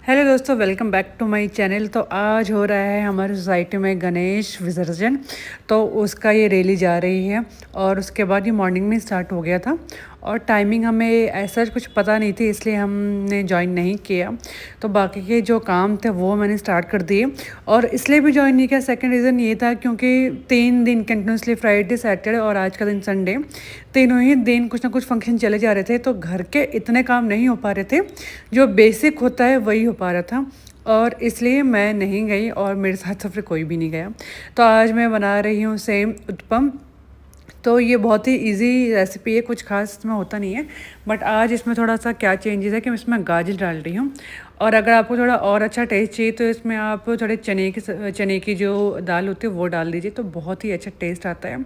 Hello दोस्तों, welcome back to my channel. तो आज हो रहा है हमारी सोसाइटी में गणेश विसर्जन। तो उसका ये रैली जा रही है और उसके बाद ये मॉर्निंग में स्टार्ट हो गया था और टाइमिंग हमें ऐसा कुछ पता नहीं थी, इसलिए हमने ज्वाइन नहीं किया। तो बाकी के जो काम थे वो मैंने स्टार्ट कर दिए। और इसलिए भी ज्वाइन नहीं किया, सेकंड रीज़न ये था क्योंकि 3 दिन कंटिन्यूसली, फ्राइडे, सैटरडे और आज का दिन संडे, तीनों ही दिन कुछ ना कुछ फंक्शन चले जा रहे थे। तो घर के इतने काम नहीं हो पा रहे थे, जो बेसिक होता है वही हो पा रहा था, और इसलिए मैं नहीं गई और मेरे साथ तो फिर कोई भी नहीं गया। तो आज मैं बना रही हूँ सेम उत्पम। तो ये बहुत ही इजी रेसिपी है, कुछ खास इसमें होता नहीं है। बट आज इसमें थोड़ा सा क्या चेंजेस है कि मैं इसमें गाजर डाल रही हूँ। और अगर आपको थोड़ा और अच्छा टेस्ट चाहिए तो इसमें आप थोड़े चने की जो दाल होती है वो डाल दीजिए, तो बहुत ही अच्छा टेस्ट आता है।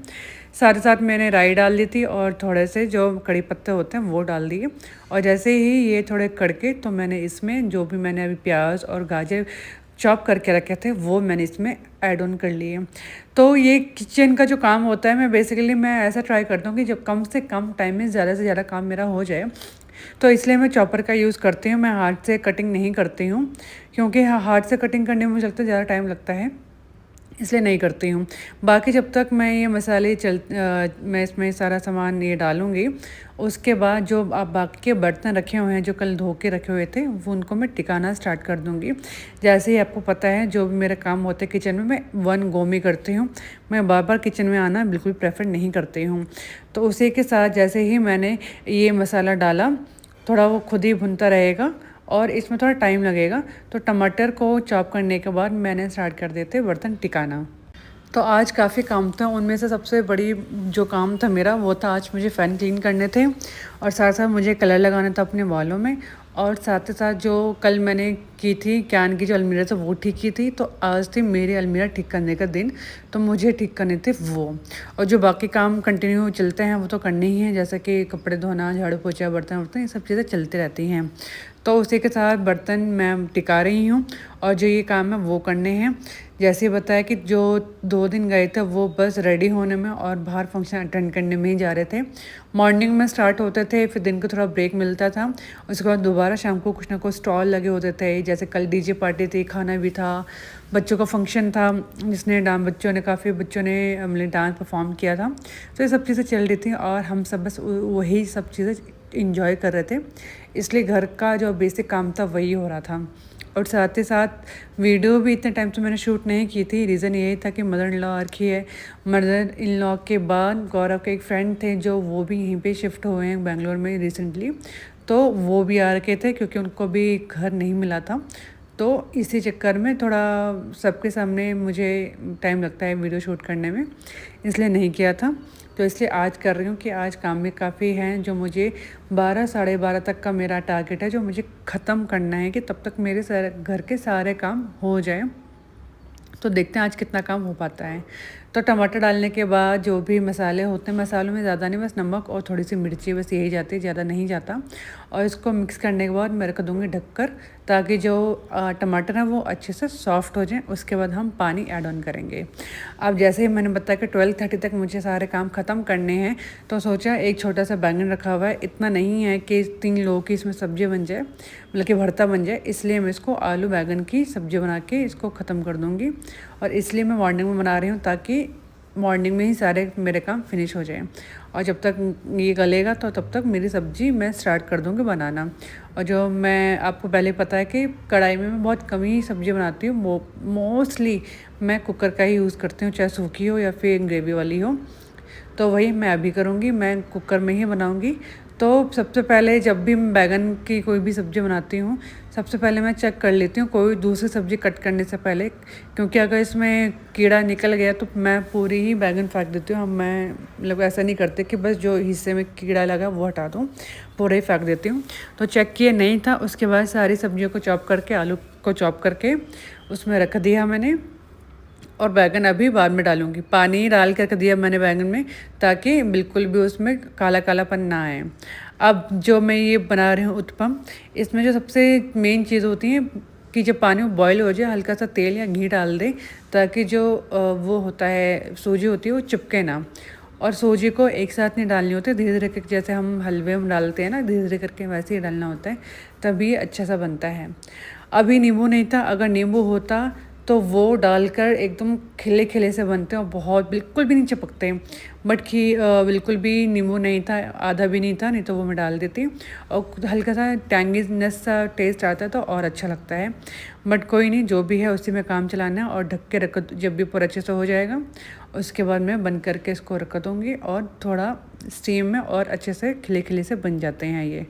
साथ साथ मैंने राई डाल दी थी और थोड़े से जो कड़ी पत्ते होते हैं वो डाल दिए। और जैसे ही ये थोड़े कड़के तो मैंने इसमें जो भी मैंने अभी प्याज और गाजर चॉप करके रखे थे वो मैंने इसमें ऐड ऑन कर लिए। तो ये किचन का जो काम होता है, मैं ऐसा ट्राई करता हूँ कि जो कम से कम टाइम में ज़्यादा से ज़्यादा काम मेरा हो जाए। तो इसलिए मैं चॉपर का यूज़ करती हूँ, मैं हाथ से कटिंग नहीं करती हूँ, क्योंकि हाथ से कटिंग करने में मुझे लगता है ज़्यादा टाइम लगता है, इसलिए नहीं करती हूँ। बाकी जब तक मैं ये मसाले मैं इसमें सारा सामान ये डालूँगी, उसके बाद जो आप बाकी के बर्तन रखे हुए हैं जो कल धो के रखे हुए थे वो उनको मैं टिकाना स्टार्ट कर दूँगी। जैसे ही आपको पता है जो भी मेरा काम होता है किचन में, मैं वन गो में करती हूँ। मैं बार बार किचन में आना बिल्कुल प्रेफर नहीं करती हूँ। तो उसी के साथ जैसे ही मैंने ये मसाला डाला, थोड़ा वो खुद ही भुनता रहेगा और इसमें थोड़ा टाइम लगेगा। तो टमाटर को चॉप करने के बाद मैंने स्टार्ट कर देते बर्तन टिकाना। तो आज काफ़ी काम था, उनमें से सबसे बड़ी जो काम था मेरा वो था आज मुझे फ़ैन क्लीन करने थे, और साथ साथ मुझे कलर लगाना था अपने बालों में। और साथ ही साथ जो कल मैंने की थी कैन की जो अलमीरा था वो ठीक की थी, तो आज थी मेरी अलमीरा ठीक करने का दिन, तो मुझे ठीक करने थे वो। और जो बाकी काम कंटिन्यू चलते हैं वो तो करने ही हैं, जैसे कि कपड़े धोना, झाड़ू पोछा, बर्तन वर्तन, ये सब चीज़ें चलती रहती हैं। तो उसी के साथ बर्तन मैं टिका रही हूँ और जो ये काम है वो करने हैं। जैसे बताया कि जो 2 दिन गए थे वो बस रेडी होने में और बाहर फंक्शन अटेंड करने में ही जा रहे थे। मॉर्निंग में स्टार्ट होते थे, फिर दिन को थोड़ा ब्रेक मिलता था, उसके बाद दोबारा शाम को कुछ ना कुछ स्टॉल लगे होते थे। जैसे कल डीजे पार्टी थी, खाना भी था, बच्चों का फंक्शन था जिसने काफ़ी बच्चों ने मतलब डांस परफॉर्म किया था। तो ये सब चीज़ें चल रही थी और हम सब बस वही सब चीज़ें इंजॉय कर रहे थे, इसलिए घर का जो बेसिक काम था वही हो रहा था। और साथ ही साथ वीडियो भी इतने टाइम से मैंने शूट नहीं की थी, रीज़न यही था कि मदर इन लॉ रखी है। मदर इन लॉ के बाद गौरव के एक फ्रेंड थे जो वो भी यहीं पे शिफ्ट हुए हैं बेंगलोर में रिसेंटली, तो वो भी आ रखे थे क्योंकि उनको भी घर नहीं मिला था। तो इसी चक्कर में थोड़ा सबके सामने मुझे टाइम लगता है वीडियो शूट करने में, इसलिए नहीं किया था। तो इसलिए आज कर रही हूँ कि आज काम भी काफ़ी हैं जो मुझे 12 साढ़े 12 तक का मेरा टारगेट है जो मुझे ख़त्म करना है, कि तब तक मेरे सारे घर के सारे काम हो जाएं। तो देखते हैं आज कितना काम हो पाता है। तो टमाटर डालने के बाद जो भी मसाले होते हैं, मसालों में ज़्यादा नहीं, बस नमक और थोड़ी सी मिर्ची, बस यही जाती है, ज़्यादा नहीं जाता। और इसको मिक्स करने के बाद मैं रख दूँगी ढककर, ताकि जो टमाटर है वो अच्छे से सॉफ्ट हो जाए। उसके बाद हम पानी ऐड ऑन करेंगे। अब जैसे ही मैंने बताया कि 12:30 तक मुझे सारे काम ख़त्म करने हैं, तो सोचा एक छोटा सा बैंगन रखा हुआ है, इतना नहीं है कि 3 लोगों की इसमें सब्ज़ी बन जाए, मतलब कि भरता बन जाए, इसलिए मैं इसको आलू बैंगन की सब्ज़ी बना के इसको ख़त्म कर दूँगी। और इसलिए मैं मॉर्निंग में बना रही हूँ ताकि मॉर्निंग में ही सारे मेरे काम फिनिश हो जाएं। और जब तक ये गलेगा तो तब तक मेरी सब्ज़ी मैं स्टार्ट कर दूँगी बनाना। और जो मैं आपको पहले पता है कि कढ़ाई में मैं बहुत कम ही सब्ज़ी बनाती हूँ, मोस्टली मैं कुकर का ही यूज़ करती हूँ, चाहे सूखी हो या फिर ग्रेवी वाली हो। तो वही मैं अभी करूँगी, मैं कुकर में ही बनाऊँगी। तो सबसे पहले जब भी मैं बैगन की कोई भी सब्ज़ी बनाती हूँ, सबसे पहले मैं चेक कर लेती हूँ कोई दूसरी सब्ज़ी कट करने से पहले, क्योंकि अगर इसमें कीड़ा निकल गया तो मैं पूरी ही बैगन फेंक देती हूँ। मैं मतलब ऐसा नहीं करती कि बस जो हिस्से में कीड़ा लगा वो हटा दूँ, पूरा ही फेंक देती हूँ। तो चेक किए नहीं था, उसके बाद सारी सब्जियों को चॉप करके, आलू को चॉप करके उसमें रख दिया मैंने। और बैंगन अभी बाद में डालूँगी, पानी डाल कर दिया मैंने बैंगन में, ताकि बिल्कुल भी उसमें काला कालापन ना आए। अब जो मैं ये बना रही हूँ उत्पम, इसमें जो सबसे मेन चीज़ होती है कि जब पानी बॉयल हो जाए हल्का सा तेल या घी डाल दें, ताकि जो वो होता है सूजी होती है वो चिपके ना। और सूजी को एक साथ नहीं डालनी होती, धीरे धीरे करके, जैसे हम हलवे में डालते हैं ना, धीरे धीरे करके वैसे ही डालना होता है, तभी अच्छा सा बनता है। अभी नींबू नहीं था, अगर नींबू होता तो वो डालकर एकदम खिले खिले से बनते हैं और बहुत बिल्कुल भी नहीं चिपकते हैं। बट बिल्कुल भी नींबू नहीं था, आधा भी नहीं था, नहीं तो वो मैं डाल देती और हल्का सा टैंगीनेस सा टेस्ट आता है तो और अच्छा लगता है। बट कोई नहीं, जो भी है उसी में काम चलाना है और ढक के रख, जब भी पूरा अच्छे से हो जाएगा उसके बाद मैं बंद करके इसको रख दूँगी और थोड़ा स्टीम में, और अच्छे से खिले खिले से बन जाते हैं ये।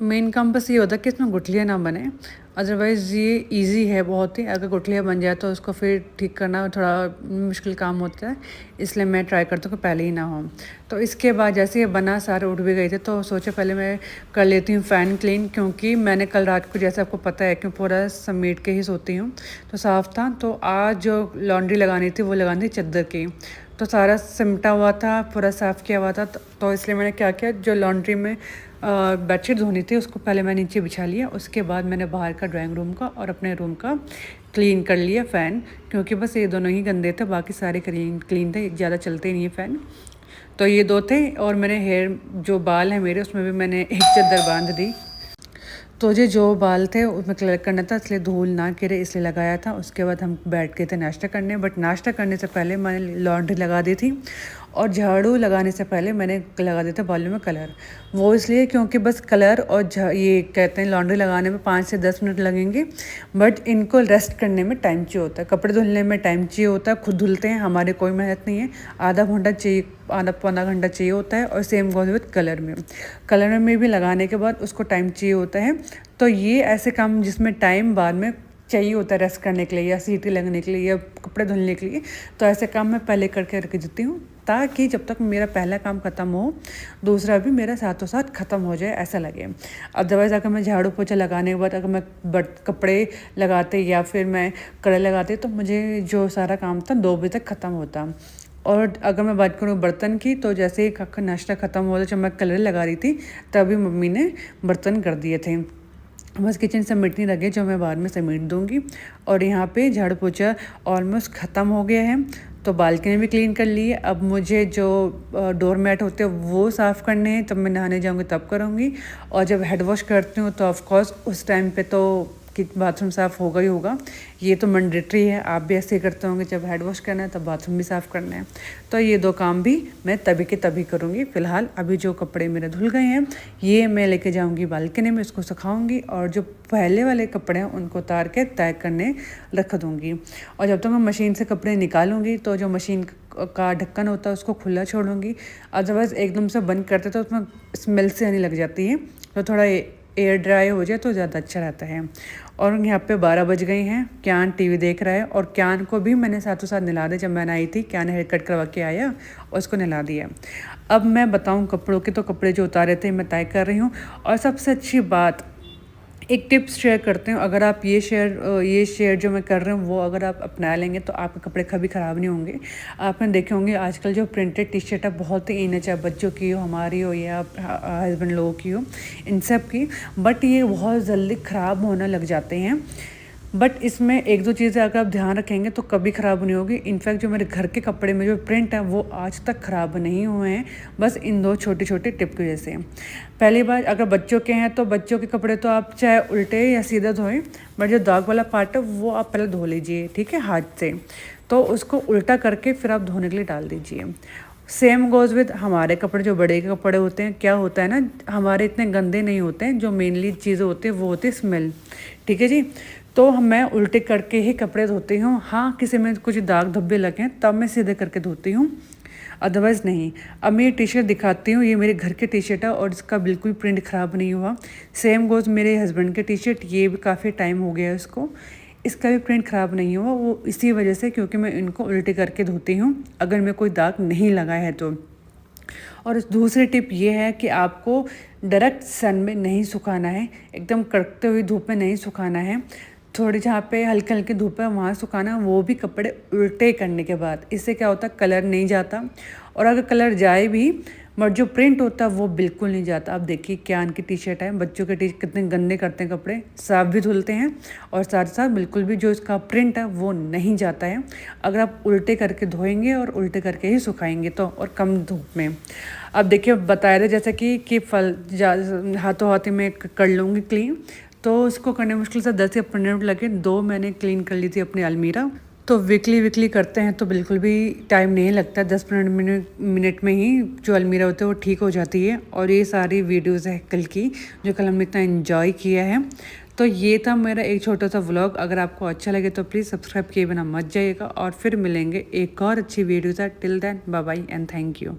मेन काम बस ये होता है कि इसमें गुठलियाँ ना बने, अदरवाइज़ ये इजी है बहुत ही। अगर गुठलियाँ बन जाए तो उसको फिर ठीक करना थोड़ा मुश्किल काम होता है, इसलिए मैं ट्राई करती हूँ कि पहले ही ना हो। तो इसके बाद जैसे ये बना, सारे उठ भी गए थे, तो सोचा पहले मैं कर लेती हूँ फ़ैन क्लीन, क्योंकि मैंने कल रात को, जैसे आपको पता है कि पूरा समेट के ही सोती हूँ, तो साफ़ था। तो आज जो लॉन्ड्री लगानी थी वो लगानी थी चद्दर की, तो सारा सिमटा हुआ था, पूरा साफ़ किया हुआ था। तो इसलिए मैंने क्या किया, जो लॉन्ड्री में बेडशीट धोनी थी उसको पहले मैं नीचे बिछा लिया, उसके बाद मैंने बाहर का ड्राइंग रूम का और अपने रूम का क्लीन कर लिया फ़ैन, क्योंकि बस ये दोनों ही गंदे थे, बाकी सारे क्लीन थे, ज़्यादा चलते नहीं है फ़ैन। तो ये दो थे, और मैंने हेयर जो बाल हैं मेरे, उसमें भी मैंने एक चादर बांध दी। तो जो बाल थे उसमें कलर करना था, इसलिए धूल ना गिरे इसलिए लगाया था। उसके बाद हम बैठ गए थे नाश्ता करने, बट नाश्ता करने से पहले मैंने लॉन्ड्री लगा दी थी, और झाड़ू लगाने से पहले मैंने लगा दिया था बालों में कलर। वो इसलिए क्योंकि बस कलर और ये कहते हैं लॉन्ड्री लगाने में 5 से 10 मिनट लगेंगे, बट इनको रेस्ट करने में टाइम चाहिए होता है, कपड़े धुलने में टाइम चाहिए होता है। खुद धुलते हैं, हमारे कोई मेहनत नहीं है, आधा घंटा चाहिए, आधा पौना घंटा चाहिए होता है। और सेम गोज़ विद कलर में भी लगाने के बाद उसको टाइम चाहिए होता है। तो ये ऐसे काम जिसमें टाइम बाद में चाहिए होता है रेस्ट करने के लिए, या सीटी लगने के लिए, या कपड़े धुलने के लिए, तो ऐसे काम मैं पहले करके रख देती हूँ, ताकि जब तक मेरा पहला काम ख़त्म हो दूसरा भी मेरा साथों साथ ख़त्म हो जाए, ऐसा लगे। अदरवाइज़ अगर मैं झाड़ू पोछा लगाने के बाद अगर मैं कपड़े लगाते या फिर मैं कड़े लगाते, तो मुझे जो सारा काम था 2 बजे तक ख़त्म होता। और अगर मैं बात करूँ बर्तन की, तो जैसे ही नाश्ता ख़त्म हो, जब मैं कलर लगा रही थी तभी मम्मी ने बर्तन कर दिए थे। बस किचन समेटने लगे, जो मैं बाद में समेट दूँगी। और यहाँ पे झाड़ू पोछा ऑलमोस्ट ख़त्म हो गया है, तो बालकनी भी क्लीन कर ली है। अब मुझे जो डोर मैट होते हैं वो साफ़ करने हैं, तब मैं नहाने जाऊँगी तब करूँगी। और जब हेड वॉश करती हूँ तो ऑफकोर्स उस टाइम पे तो कि बाथरूम साफ़ होगा ही होगा, ये तो मैंडेटरी है। आप भी ऐसे ही करते होंगे, जब हेड वॉश करना है तब बाथरूम भी साफ़ करना है। तो ये 2 काम भी मैं तभी के तभी करूँगी। फ़िलहाल अभी जो कपड़े मेरे धुल गए हैं ये मैं लेके जाऊँगी बालकनी में, इसको सुखाऊँगी, और जो पहले वाले कपड़े हैं उनको उतार के तय करने रख दूँगी। और जब तक मैं मशीन से कपड़े निकालूँगी तो जो मशीन का ढक्कन होता है उसको खुला छोड़ूंगी, अदरवाइज़ एकदम से बंद करते तो उसमें स्मेल से आने लग जाती है। तो थोड़ा एयर ड्राई हो जाए तो ज़्यादा अच्छा रहता है। और यहाँ पे 12 बज गई हैं, क्यान टीवी देख रहा है, और क्यान को भी मैंने साथों साथ नहला दिया। जब मैंने आई थी क्यान हेयर कट करवा के आया और उसको नहला दिया। अब मैं बताऊँ कपड़ों के, तो कपड़े जो उतारे थे मैं तय कर रही हूँ। और सबसे अच्छी बात, एक टिप्स शेयर करते हैं, अगर आप ये शेयर जो मैं कर रही हूँ वो अगर आप अपना लेंगे तो आपके कपड़े कभी ख़राब नहीं होंगे। आपने देखे होंगे आजकल जो प्रिंटेड टी शर्ट है बहुत ही इन है, चाहे बच्चों की हो, हमारी हो, या हस्बैंड लोगों की हो, इन सब की, बट ये बहुत जल्दी ख़राब होने लग जाते हैं। बट इसमें 1-2 चीज़ें अगर आप ध्यान रखेंगे तो कभी ख़राब नहीं होगी। इनफैक्ट जो मेरे घर के कपड़े में जो प्रिंट है वो आज तक ख़राब नहीं हुए हैं, बस इन 2 छोटे छोटे टिप की वजह से। पहली बार, अगर बच्चों के हैं तो बच्चों के कपड़े तो आप चाहे उल्टे या सीधा धोएं, बट जो दाग वाला पार्ट है वो आप पहले धो लीजिए, ठीक है, हाथ से। तो उसको उल्टा करके फिर आप धोने के लिए डाल दीजिए। सेम गोज़ विद हमारे कपड़े, जो बड़े के कपड़े होते हैं, क्या होता है ना, हमारे इतने गंदे नहीं होते हैं। जो मेनली चीज़ें होती है वो होती है स्मेल, ठीक है जी। तो मैं उल्टे करके ही कपड़े धोती हूँ। हाँ, किसी में कुछ दाग धब्बे लगे हैं तब मैं सीधे करके धोती हूँ, अदरवाइज़ नहीं। अब मैं ये टी शर्ट दिखाती हूँ, ये मेरे घर की टी शर्ट है और इसका बिल्कुल प्रिंट ख़राब नहीं हुआ। सेम गोज़ मेरे हस्बैंड के टी शर्ट, ये भी काफ़ी टाइम हो गया है इसको, इसका भी प्रिंट ख़राब नहीं हुआ। वो इसी वजह से, क्योंकि मैं इनको उल्टे करके धोती हूँ अगर मैं कोई दाग नहीं लगा है तो। और दूसरी टिप ये है कि आपको डायरेक्ट सन में नहीं सुखाना है, एकदम कड़कते हुई धूप में नहीं सुखाना है। थोड़ी जहाँ पे हल्के हल्के धूप है वहाँ सुखाना, वो भी कपड़े उल्टे करने के बाद। इससे क्या होता है, कलर नहीं जाता, और अगर कलर जाए भी बट जो प्रिंट होता है वो बिल्कुल नहीं जाता। अब देखिए क्या इनकी टी शर्ट है, बच्चों के टी कितने गंदे करते हैं कपड़े, साफ भी धुलते हैं और साथ साथ बिल्कुल भी जो इसका प्रिंट है वो नहीं जाता है अगर आप उल्टे करके धोएंगे और उल्टे करके ही सुखाएंगे तो, और कम धूप में। अब देखिए बताया था जैसा कि फल हाथों हाथ ही मैं कर लूँगी क्लीन, तो उसको करने मुश्किल से 10 या 15 मिनट लगे। 2 मैंने क्लीन कर ली थी अपनी अलमीरा। तो वीकली करते हैं तो बिल्कुल भी टाइम नहीं लगता, 10-15 मिनट में ही जो अलमीरा होती है वो ठीक हो जाती है। और ये सारी वीडियोस है कल की जो कल हमने इतना एंजॉय किया है। तो ये था मेरा एक छोटा सा व्लॉग। अगर आपको अच्छा लगे तो प्लीज़ सब्सक्राइब किए बिना मत जाइएगा और फिर मिलेंगे एक और अच्छी वीडियो से। Till then bye bye and thank you.